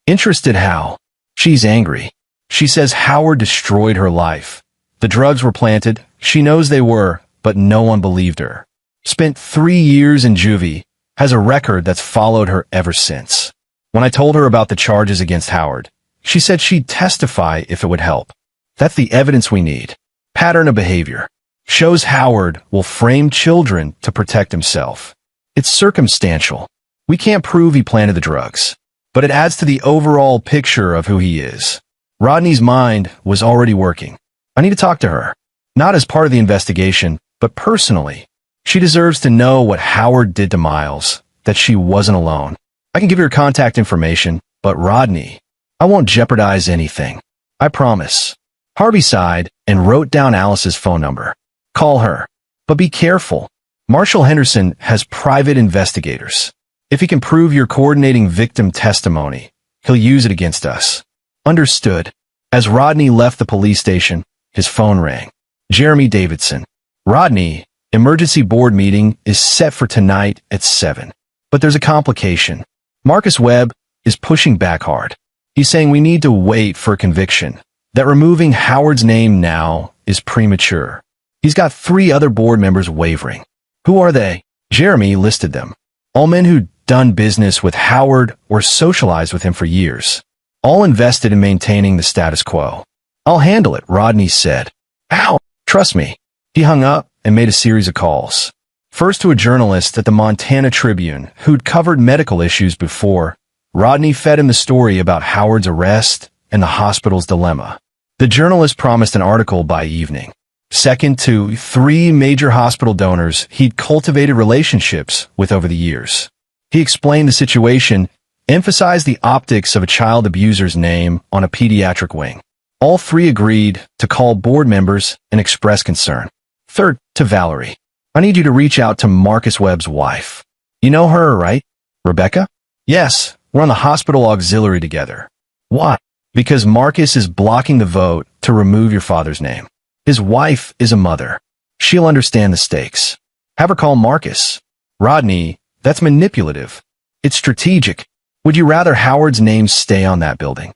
Interested how? She's angry. She says Howard destroyed her life. The drugs were planted. She knows they were, but no one believed her. Spent 3 years in juvie, has a record that's followed her ever since. When I told her about the charges against Howard, she said she'd testify if it would help. That's the evidence we need. Pattern of behavior. Shows Howard will frame children to protect himself. It's circumstantial. We can't prove he planted the drugs, but it adds to the overall picture of who he is. Rodney's mind was already working. I need to talk to her. Not as part of the investigation, but personally. She deserves to know what Howard did to Miles, that she wasn't alone. I can give you her contact information, but Rodney, I won't jeopardize anything. I promise. Harvey sighed and wrote down Alice's phone number. Call her. But be careful. Marshall Henderson has private investigators. If he can prove you're coordinating victim testimony, he'll use it against us. Understood. As Rodney left the police station, his phone rang. Jeremy Davidson. Rodney, emergency board meeting is set for tonight at 7. But there's a complication. Marcus Webb is pushing back hard. He's saying we need to wait for a conviction, that removing Howard's name now is premature. He's got 3 other board members wavering. Who are they? Jeremy listed them. All men who'd done business with Howard or socialized with him for years. All invested in maintaining the status quo. I'll handle it, Rodney said. Ow! Trust me. He hung up and made a series of calls. First to a journalist at the Montana Tribune who'd covered medical issues before. Rodney fed him the story about Howard's arrest and the hospital's dilemma. The journalist promised an article by evening. Second to 3 major hospital donors he'd cultivated relationships with over the years. He explained the situation, emphasized the optics of a child abuser's name on a pediatric wing. All 3 agreed to call board members and express concern. Third to Valerie. I need you to reach out to Marcus Webb's wife. You know her, right? Rebecca? Yes, we're on the hospital auxiliary together. Why? Because Marcus is blocking the vote to remove your father's name. His wife is a mother. She'll understand the stakes. Have her call Marcus. Rodney, that's manipulative. It's strategic. Would you rather Howard's name stay on that building?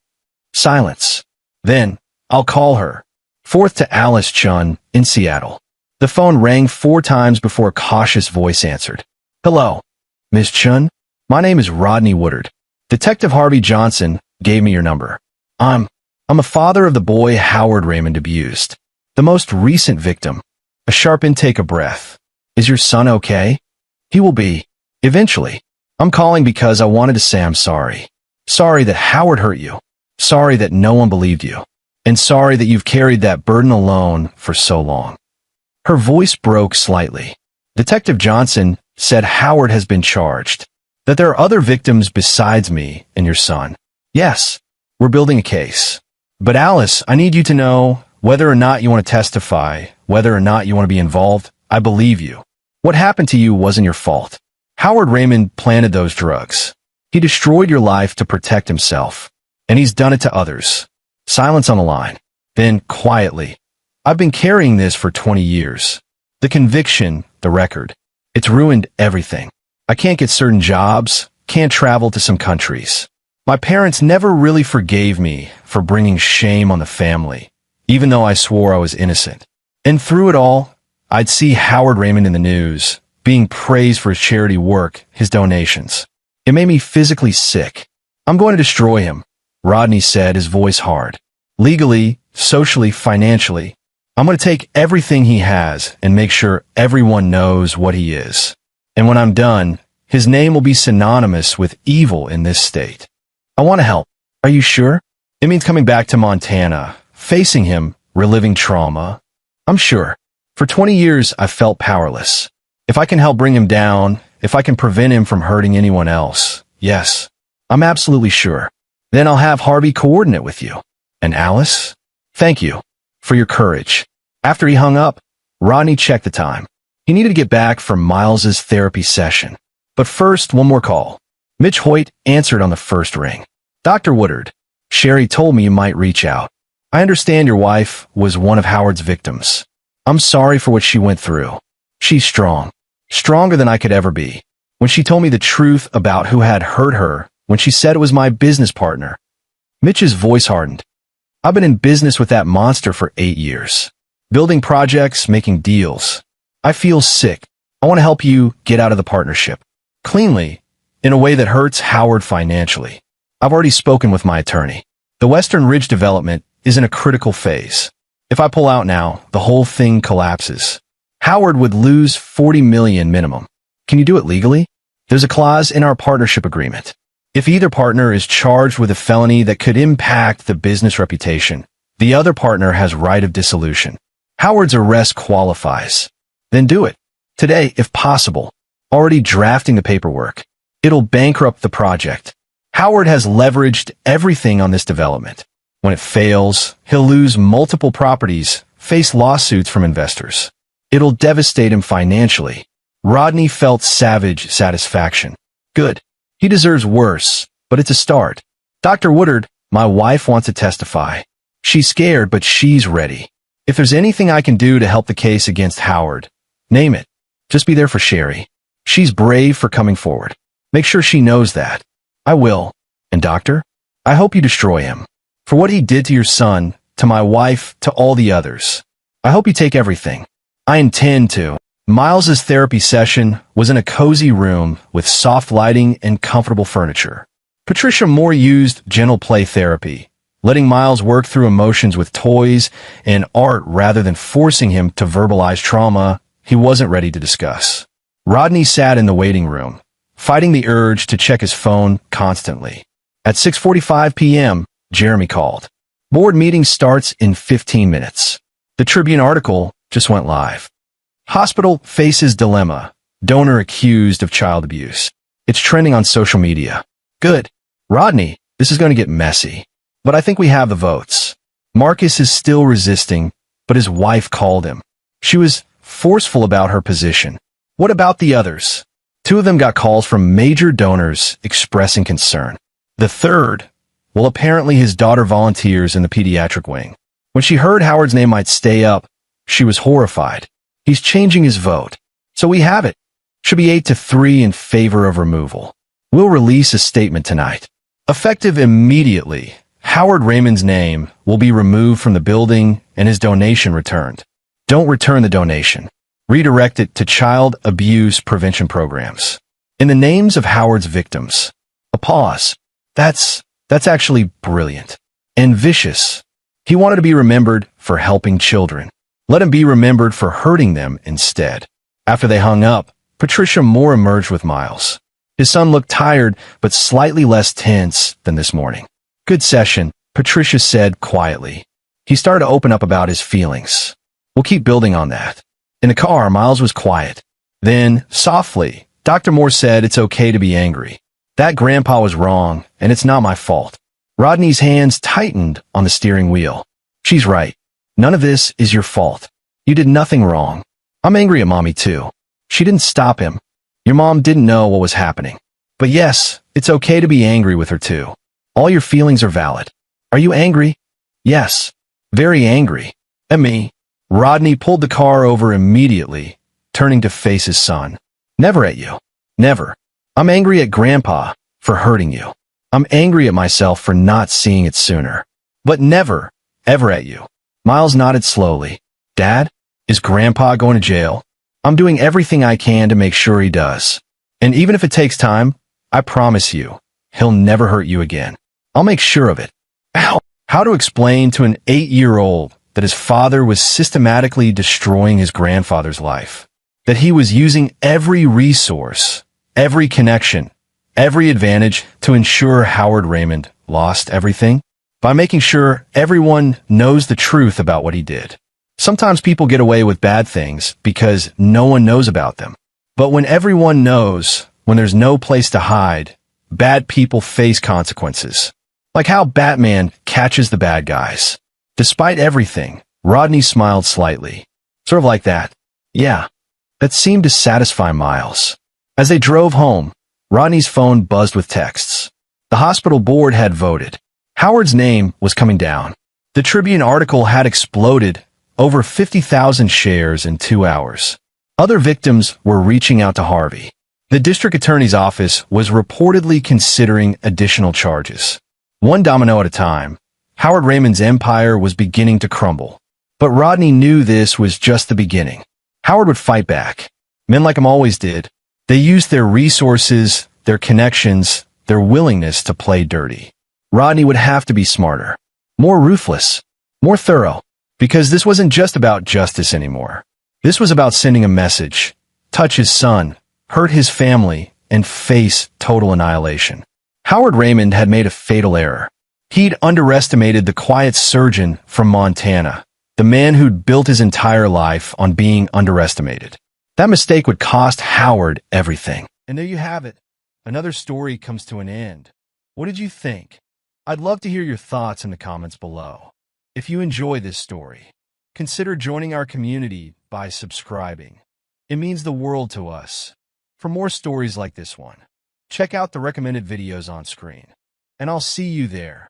Silence. Then, I'll call her. Fourth to Alice Chun in Seattle. The phone rang 4 times before a cautious voice answered. Hello, Miss Chun. My name is Rodney Woodard. Detective Harvey Johnson gave me your number. I'm a father of the boy Howard Raymond abused. The most recent victim. A sharp intake of breath. Is your son okay? He will be. Eventually. I'm calling because I wanted to say I'm sorry. Sorry that Howard hurt you. Sorry that no one believed you. And sorry that you've carried that burden alone for so long. Her voice broke slightly. Detective Johnson said Howard has been charged. That there are other victims besides me and your son. Yes, we're building a case. But Alice, I need you to know, whether or not you want to testify, whether or not you want to be involved, I believe you. What happened to you wasn't your fault. Howard Raymond planted those drugs. He destroyed your life to protect himself. And he's done it to others. Silence on the line. Then, quietly. I've been carrying this for 20 years. The conviction, the record. It's ruined everything. I can't get certain jobs, can't travel to some countries. My parents never really forgave me for bringing shame on the family, even though I swore I was innocent. And through it all, I'd see Howard Raymond in the news, being praised for his charity work, his donations. It made me physically sick. I'm going to destroy him, Rodney said, his voice hard. Legally, socially, financially. I'm going to take everything he has and make sure everyone knows what he is. And when I'm done, his name will be synonymous with evil in this state. I want to help. Are you sure? It means coming back to Montana, facing him, reliving trauma. I'm sure. For 20 years, I've felt powerless. If I can help bring him down, if I can prevent him from hurting anyone else, yes, I'm absolutely sure. Then I'll have Harvey coordinate with you. And Alice? Thank you for your courage. After he hung up, Rodney checked the time. He needed to get back from Miles's therapy session. But first, one more call. Mitch Hoyt answered on the first ring. Dr. Woodard, Sherry told me you might reach out. I understand your wife was one of Howard's victims. I'm sorry for what she went through. She's strong. Stronger than I could ever be. When she told me the truth about who had hurt her, when she said it was my business partner. Mitch's voice hardened. I've been in business with that monster for 8 years. Building projects, making deals. I feel sick. I want to help you get out of the partnership. Cleanly, in a way that hurts Howard financially. I've already spoken with my attorney. The Western Ridge development is in a critical phase. If I pull out now, the whole thing collapses. Howard would lose $40 million minimum. Can you do it legally? There's a clause in our partnership agreement. If either partner is charged with a felony that could impact the business reputation, the other partner has right of dissolution. Howard's arrest qualifies. Then do it. Today, if possible. Already drafting the paperwork. It'll bankrupt the project. Howard has leveraged everything on this development. When it fails, he'll lose multiple properties, face lawsuits from investors. It'll devastate him financially. Rodney felt savage satisfaction. Good. He deserves worse, but it's a start. Dr. Woodard, my wife wants to testify. She's scared, but she's ready. If there's anything I can do to help the case against Howard, name it. Just be there for Sherry. She's brave for coming forward. Make sure she knows that. I will. And doctor, I hope you destroy him. For what he did to your son, to my wife, to all the others. I hope you take everything. I intend to. Miles's therapy session was in a cozy room with soft lighting and comfortable furniture. Patricia Moore used gentle play therapy, letting Miles work through emotions with toys and art rather than forcing him to verbalize trauma he wasn't ready to discuss. Rodney sat in the waiting room, fighting the urge to check his phone constantly. At 6:45 p.m., Jeremy called. Board meeting starts in 15 minutes. The Tribune article just went live. Hospital faces dilemma. Donor accused of child abuse. It's trending on social media. Good. Rodney, this is going to get messy. But I think we have the votes. Marcus is still resisting, but his wife called him. She was forceful about her position. What about the others? 2 of them got calls from major donors expressing concern. The third, well, apparently his daughter volunteers in the pediatric wing. When she heard Howard's name might stay up, she was horrified. He's changing his vote. So we have it. Should be 8-3 in favor of removal. We'll release a statement tonight. Effective immediately, Howard Raymond's name will be removed from the building and his donation returned. Don't return the donation. Redirect it to child abuse prevention programs. In the names of Howard's victims. A pause. That's actually brilliant. And vicious. He wanted to be remembered for helping children. Let him be remembered for hurting them instead. After they hung up, Patricia Moore emerged with Miles. His son looked tired, but slightly less tense than this morning. Good session, Patricia said quietly. He started to open up about his feelings. We'll keep building on that. In the car, Miles was quiet. Then, softly, Dr. Moore said it's okay to be angry. That grandpa was wrong, and it's not my fault. Rodney's hands tightened on the steering wheel. She's right. None of this is your fault. You did nothing wrong. I'm angry at Mommy too. She didn't stop him. Your mom didn't know what was happening. But yes, it's okay to be angry with her too. All your feelings are valid. Are you angry? Yes. Very angry. At me. Rodney pulled the car over immediately, turning to face his son. Never at you. Never. I'm angry at Grandpa for hurting you. I'm angry at myself for not seeing it sooner. But never, ever at you. Miles nodded slowly. Dad? Is Grandpa going to jail? I'm doing everything I can to make sure he does. And even if it takes time, I promise you, he'll never hurt you again. I'll make sure of it. Ow! How to explain to an 8-year-old that his father was systematically destroying his grandfather's life? That he was using every resource, every connection, every advantage to ensure Howard Raymond lost everything? By making sure everyone knows the truth about what he did. Sometimes people get away with bad things because no one knows about them. But when everyone knows, when there's no place to hide, bad people face consequences. Like how Batman catches the bad guys. Despite everything, Rodney smiled slightly. Sort of like that. Yeah. That seemed to satisfy Miles. As they drove home, Rodney's phone buzzed with texts. The hospital board had voted. Howard's name was coming down. The Tribune article had exploded, over 50,000 shares in 2 hours. Other victims were reaching out to Harvey. The district attorney's office was reportedly considering additional charges. One domino at a time, Howard Raymond's empire was beginning to crumble. But Rodney knew this was just the beginning. Howard would fight back. Men like him always did. They used their resources, their connections, their willingness to play dirty. Rodney would have to be smarter, more ruthless, more thorough, because this wasn't just about justice anymore. This was about sending a message, touch his son, hurt his family, and face total annihilation. Howard Raymond had made a fatal error. He'd underestimated the quiet surgeon from Montana, the man who'd built his entire life on being underestimated. That mistake would cost Howard everything. And there you have it. Another story comes to an end. What did you think? I'd love to hear your thoughts in the comments below. If you enjoy this story, consider joining our community by subscribing. It means the world to us. For more stories like this one, check out the recommended videos on screen. And I'll see you there.